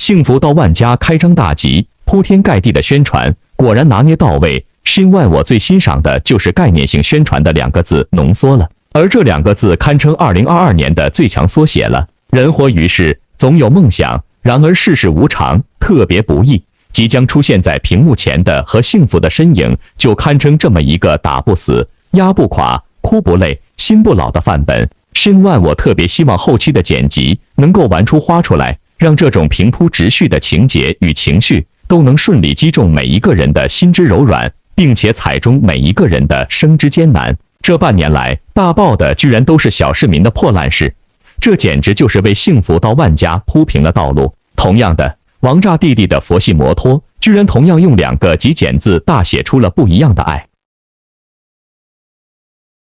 幸福到万家开张大吉，铺天盖地的宣传，果然拿捏到位。新万我最欣赏的就是概念性宣传的2个字浓缩了，而这2个字堪称2022年的最强缩写了。人活于世，总有梦想，然而世事无常，特别不易。即将出现在屏幕前的和幸福的身影，就堪称这么一个打不死、压不垮、哭不累、心不老的范本。新万我特别希望后期的剪辑能够玩出花出来，让这种平铺直叙的情节与情绪都能顺利击中每一个人的心之柔软，并且踩中每一个人的生之艰难。这半年来大爆的居然都是小市民的破烂事，这简直就是为幸福到万家铺平了道路。同样的，王炸弟弟的佛系摩托居然同样用2个极简字大写出了不一样的爱。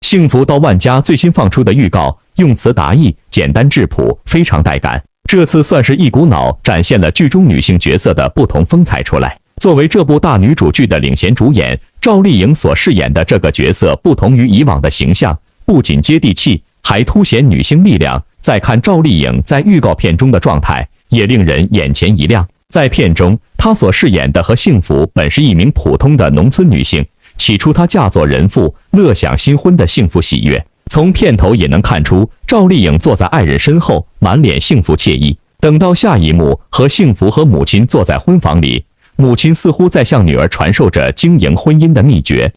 幸福到万家最新放出的预告，用词达意，简单质朴，非常带感。这次算是一股脑展现了剧中女性角色的不同风采出来。作为这部大女主剧的领衔主演，赵丽颖所饰演的这个角色不同于以往的形象，不仅接地气，还凸显女性力量。再看赵丽颖在预告片中的状态，也令人眼前一亮。在片中，她所饰演的和幸福本是一名普通的农村女性，起初她嫁作人妇，乐享新婚的幸福喜悦。从片头也能看出，赵丽颖坐在爱人身后，满脸幸福惬意。等到下一幕，和幸福和母亲坐在婚房里，母亲似乎在向女儿传授着经营婚姻的秘诀。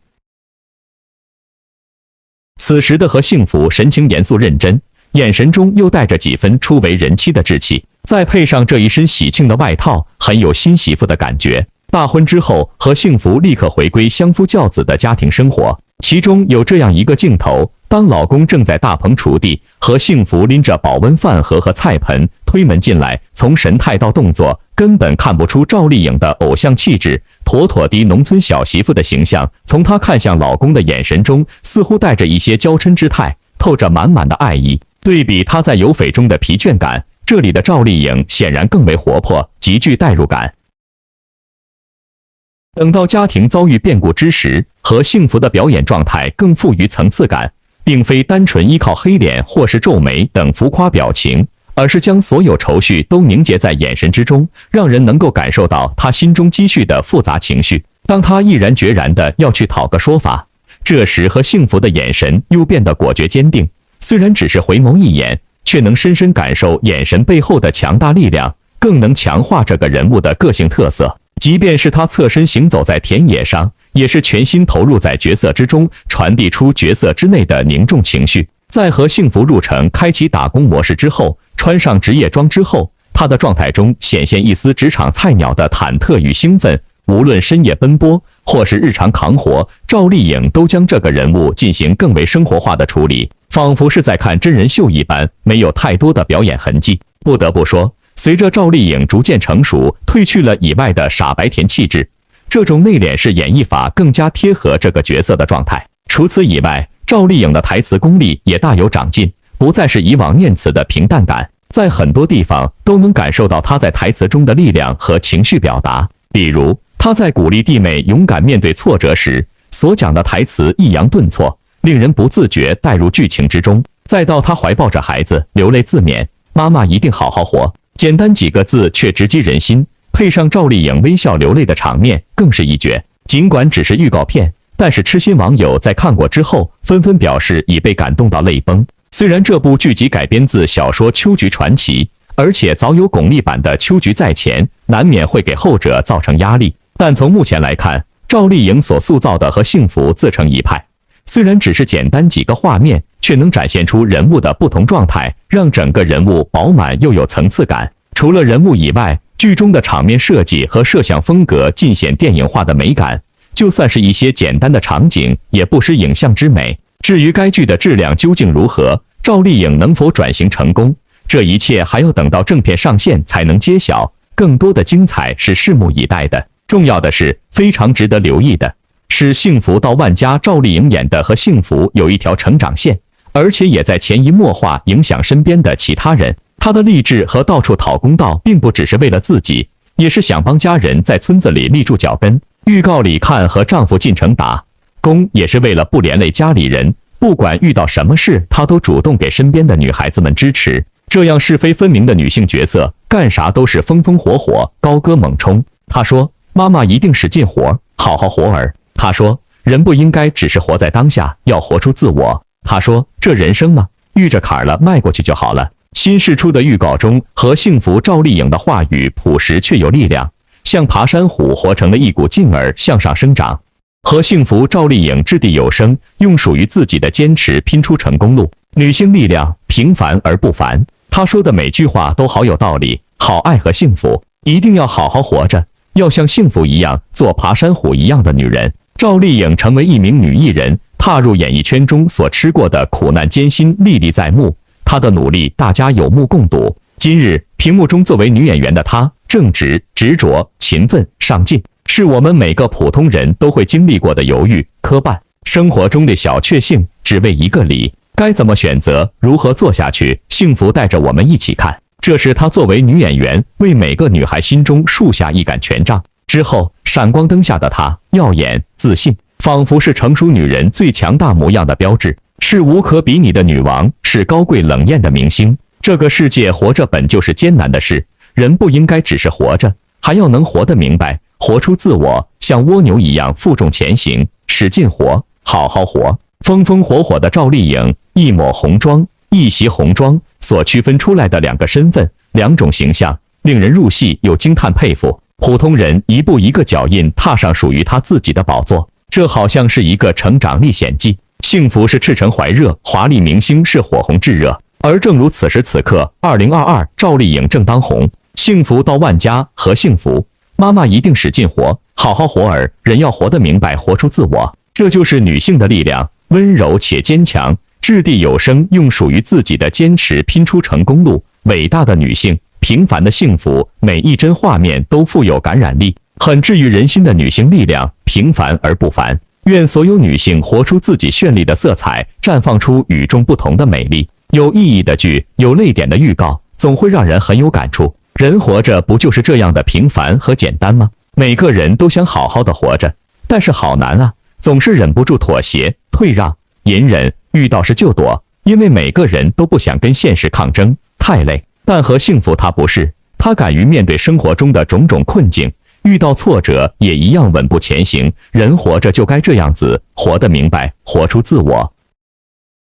此时的和幸福神情严肃认真，眼神中又带着几分初为人妻的稚气，再配上这一身喜庆的外套，很有新媳妇的感觉。大婚之后，和幸福立刻回归相夫教子的家庭生活，其中有这样一个镜头，当老公正在大棚锄地，和幸福拎着保温饭盒和菜盆推门进来，从神态到动作根本看不出赵丽颖的偶像气质，妥妥的农村小媳妇的形象。从她看向老公的眼神中，似乎带着一些娇嗔之态，透着满满的爱意。对比她在有匪中的疲倦感，这里的赵丽颖显然更为活泼，极具代入感。等到家庭遭遇变故之时，和幸福的表演状态更富于层次感，并非单纯依靠黑脸或是皱眉等浮夸表情，而是将所有愁绪都凝结在眼神之中，让人能够感受到他心中积蓄的复杂情绪。当他毅然决然地要去讨个说法，这时和幸福的眼神又变得果决坚定，虽然只是回眸一眼，却能深深感受眼神背后的强大力量，更能强化这个人物的个性特色。即便是他侧身行走在田野上，也是全心投入在角色之中，传递出角色之内的凝重情绪。在和幸福入城开启打工模式之后，穿上职业装之后，他的状态中显现一丝职场菜鸟的忐忑与兴奋。无论深夜奔波或是日常扛活，赵丽颖都将这个人物进行更为生活化的处理，仿佛是在看真人秀一般，没有太多的表演痕迹。不得不说，随着赵丽颖逐渐成熟，褪去了以外的傻白甜气质，这种内敛式演绎法更加贴合这个角色的状态。除此以外，赵丽颖的台词功力也大有长进，不再是以往念词的平淡感，在很多地方都能感受到她在台词中的力量和情绪表达。比如她在鼓励弟妹勇敢面对挫折时所讲的台词抑扬顿挫，令人不自觉带入剧情之中。再到她怀抱着孩子流泪自勉，妈妈一定好好活，简单几个字却直击人心，配上赵丽颖微笑流泪的场面，更是一绝。尽管只是预告片，但是痴心网友在看过之后纷纷表示已被感动到泪崩。虽然这部剧集改编自小说《秋菊传奇》，而且早有巩俐版的秋菊在前，难免会给后者造成压力，但从目前来看，赵丽颖所塑造的和幸福自成一派。虽然只是简单几个画面，却能展现出人物的不同状态，让整个人物饱满又有层次感。除了人物以外，剧中的场面设计和摄像风格尽显电影化的美感，就算是一些简单的场景，也不失影像之美。至于该剧的质量究竟如何，赵丽颖能否转型成功，这一切还要等到正片上线才能揭晓。更多的精彩是拭目以待的。重要的是，非常值得留意的是，幸福到万家赵丽颖演的和幸福有一条成长线，而且也在潜移默化影响身边的其他人。她的励志和到处讨公道，并不只是为了自己，也是想帮家人在村子里立住脚跟。预告里看和丈夫进城打工，也是为了不连累家里人。不管遇到什么事，她都主动给身边的女孩子们支持。这样是非分明的女性角色，干啥都是风风火火、高歌猛冲。他说：“妈妈一定使劲活，好好活儿。”他说：“人不应该只是活在当下，要活出自我。”他说：“这人生嘛，遇着坎儿了，迈过去就好了。”新释出的预告中，和幸福赵丽颖的话语朴实却有力量，像爬山虎活成了一股劲儿向上生长。和幸福赵丽颖掷地有声，用属于自己的坚持拼出成功路。女性力量平凡而不凡。她说的每句话都好有道理。好爱和幸福，一定要好好活着，要像幸福一样做爬山虎一样的女人。赵丽颖成为一名女艺人，踏入演艺圈中所吃过的苦难艰辛历历在目，她的努力大家有目共睹。今日屏幕中作为女演员的她，正直、执着、勤奋、上进，是我们每个普通人都会经历过的犹豫、磕绊。生活中的小确幸，只为一个理，该怎么选择，如何做下去？幸福带着我们一起看。这是她作为女演员为每个女孩心中树下一杆权杖。之后，闪光灯下的她，耀眼、自信，仿佛是成熟女人最强大模样的标志，是无可比拟的女王，是高贵冷艳的明星。这个世界活着本就是艰难的事，人不应该只是活着，还要能活得明白，活出自我，像蜗牛一样负重前行，使劲活，好好活。风风火火的赵丽颖，一抹红妆，一袭红妆，所区分出来的两个身份，两种形象，令人入戏又惊叹佩服。普通人一步一个脚印踏上属于他自己的宝座，这好像是一个成长历险记。幸福是赤诚怀热，华丽明星是火红炙热。而正如此时此刻，2022赵丽颖正当红。幸福到万家和幸福，妈妈一定使劲活，好好活儿。人要活得明白，活出自我，这就是女性的力量，温柔且坚强，掷地有声，用属于自己的坚持拼出成功路。伟大的女性，平凡的幸福，每一帧画面都富有感染力，很治愈人心的女性力量，平凡而不凡。愿所有女性活出自己绚丽的色彩，绽放出与众不同的美丽。有意义的剧，有泪点的预告，总会让人很有感触。人活着不就是这样的平凡和简单吗？每个人都想好好的活着，但是好难啊，总是忍不住妥协、退让、隐忍，遇到事就躲，因为每个人都不想跟现实抗争，太累。但和幸福她不是，她敢于面对生活中的种种困境，遇到挫折也一样稳步前行。人活着就该这样子，活得明白，活出自我。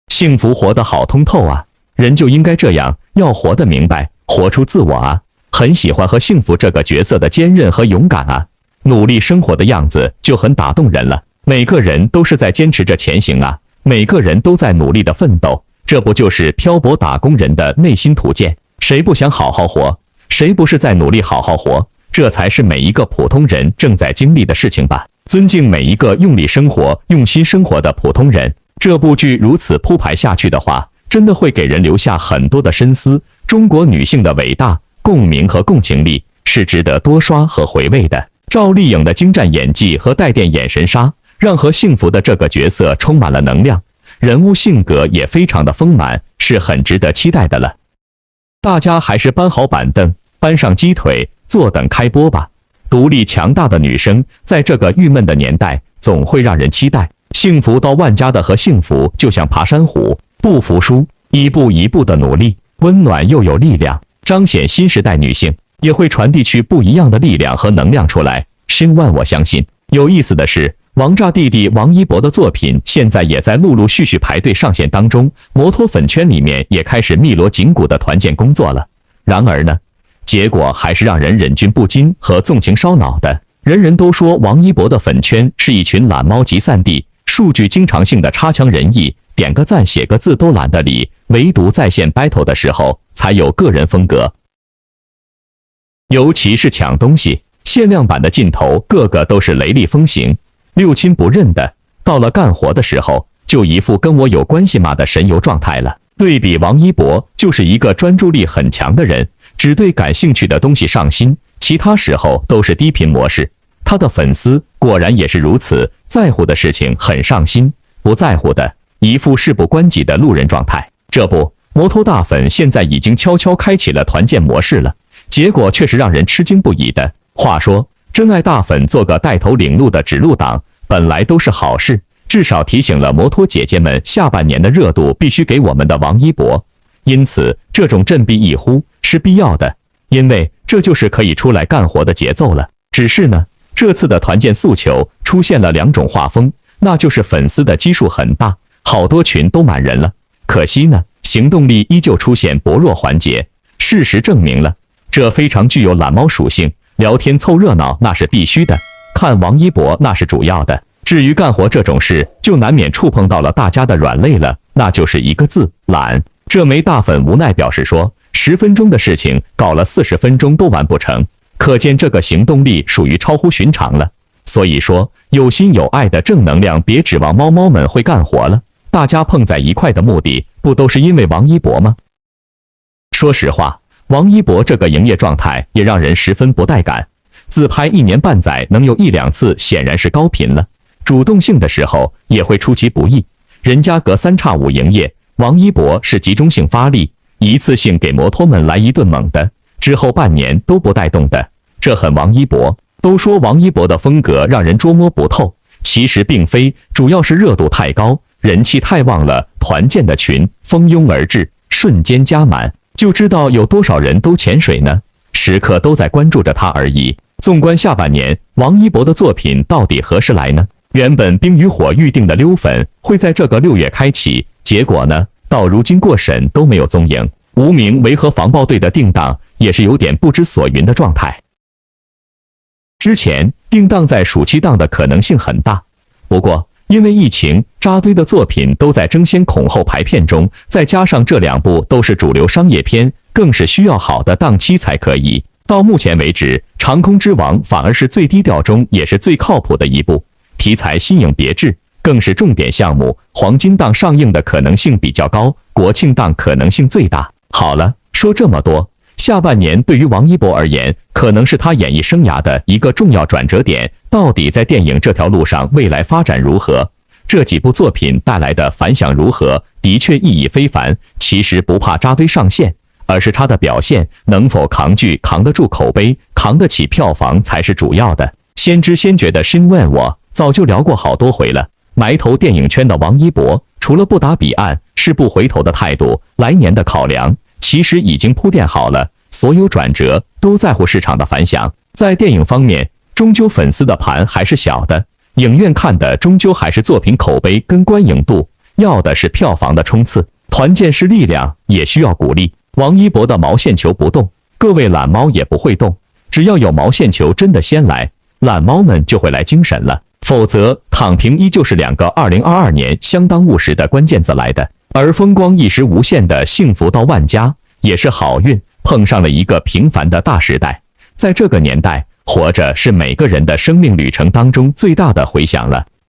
幸福活得好通透啊，人就应该这样，要活得明白，活出自我啊。很喜欢和幸福这个角色的坚韧和勇敢啊，努力生活的样子就很打动人了。每个人都是在坚持着前行啊，每个人都在努力的奋斗，这不就是漂泊打工人的内心图鉴？谁不想好好活？谁不是在努力好好活？这才是每一个普通人正在经历的事情吧。尊敬每一个用力生活、用心生活的普通人。这部剧如此铺排下去的话，真的会给人留下很多的深思。中国女性的伟大、共鸣和共情力是值得多刷和回味的。赵丽颖的精湛演技和带电眼神杀，让和幸福的这个角色充满了能量，人物性格也非常的丰满，是很值得期待的了。大家还是搬好板凳，搬上鸡腿，坐等开播吧。独立强大的女生，在这个郁闷的年代，总会让人期待。幸福到万家的和幸福，就像爬山虎，不服输，一步一步的努力，温暖又有力量，彰显新时代女性，也会传递去不一样的力量和能量出来。深万我相信。有意思的是，王炸弟弟王一博的作品现在也在陆陆续续排队上线当中，摩托粉圈里面也开始密锣紧鼓的团建工作了。然而呢，结果还是让人忍俊不禁和纵情烧脑的。人人都说王一博的粉圈是一群懒猫集散地，数据经常性的差强人意，点个赞写个字都懒得理，唯独在线 battle 的时候才有个人风格。尤其是抢东西，限量版的镜头个个都是雷厉风行，六亲不认的，到了干活的时候就一副跟我有关系吗的神游状态了。对比王一博就是一个专注力很强的人，只对感兴趣的东西上心，其他时候都是低频模式。他的粉丝果然也是如此，在乎的事情很上心，不在乎的一副事不关己的路人状态。这不，摩托大粉现在已经悄悄开启了团建模式了，结果却是让人吃惊不已的。话说，真爱大粉做个带头领路的指路党，本来都是好事，至少提醒了摩托姐姐们下半年的热度必须给我们的王一博。因此，这种振臂一呼是必要的。因为这就是可以出来干活的节奏了。只是呢，这次的团建诉求出现了2种画风，那就是粉丝的基数很大，好多群都满人了，可惜呢，行动力依旧出现薄弱环节。事实证明了，这非常具有懒猫属性，聊天凑热闹那是必须的，看王一博那是主要的。至于干活这种事，就难免触碰到了大家的软肋了，那就是一个字：懒。这枚大粉无奈表示说，10分钟的事情搞了40分钟都完不成，可见这个行动力属于超乎寻常了。所以说，有心有爱的正能量，别指望猫猫们会干活了。大家碰在一块的目的，不都是因为王一博吗？说实话，王一博这个营业状态也让人十分不带感。自拍1年半载能有1、2次，显然是高频了。主动性的时候也会出其不意，人家隔3差5营业，王一博是集中性发力，一次性给摩托们来一顿猛的，之后半年都不带动的，这很王一博。都说王一博的风格让人捉摸不透，其实并非，主要是热度太高，人气太旺了，团建的群蜂拥而至，瞬间加满，就知道有多少人都潜水呢，时刻都在关注着他而已。纵观下半年，王一博的作品到底何时来呢？原本《冰与火》预定的溜粉会在这个6月开启，结果呢，到如今过审都没有踪影。无名维和防暴队的定档也是有点不知所云的状态。之前定档在暑期档的可能性很大，不过因为疫情，扎堆的作品都在争先恐后排片中，再加上这2部都是主流商业片，更是需要好的档期才可以。到目前为止，《长空之王》反而是最低调中也是最靠谱的一部，题材新颖别致，更是重点项目，黄金档上映的可能性比较高，国庆档可能性最大。好了，说这么多，下半年对于王一博而言，可能是他演艺生涯的一个重要转折点。到底在电影这条路上未来发展如何？这几部作品带来的反响如何？的确意义非凡。其实不怕扎堆上线，而是他的表现能否扛得住口碑，扛得起票房才是主要的。先知先觉的申问我早就聊过好多回了，埋头电影圈的王一博，除了不打彼岸是不回头的态度，来年的考量其实已经铺垫好了，所有转折都在乎市场的反响。在电影方面，终究粉丝的盘还是小的，影院看的终究还是作品口碑跟观影度，要的是票房的冲刺。团建是力量，也需要鼓励。王一博的毛线球不动，各位懒猫也不会动。只要有毛线球真的先来，懒猫们就会来精神了，否则躺平依旧是2个2022年相当务实的关键字来的。而风光一时无限的幸福到万家，也是好运碰上了一个平凡的大时代。在这个年代，活着是每个人的生命旅程当中最大的回响了。